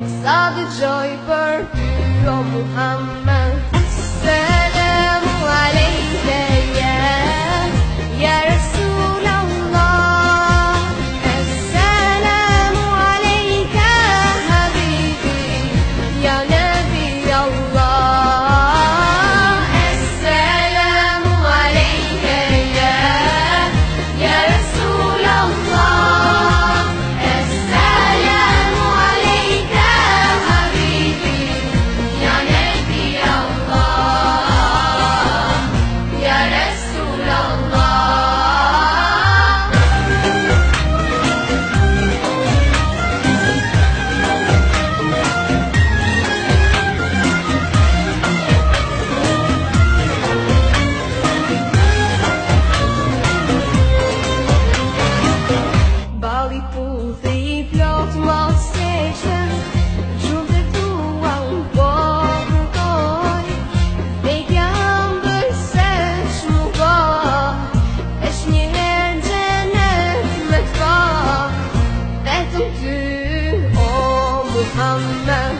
Sa dëgjoj për ty o Muhammed. Assalamu alejke ya Rasulallah. Assalamu alejke habibi ya Nabi Allah. Assalamu alejke ya Rasulallah. Assalamu alejke habibi ya Nabi Allah ya Rasulallah. Bali puthi I plot mos seqen, gjumë të tua unë po kërkoj. Vdekja ëmbël se shmu po, esh një herë xhenet me të pa. Vetëm ty o Muhammed.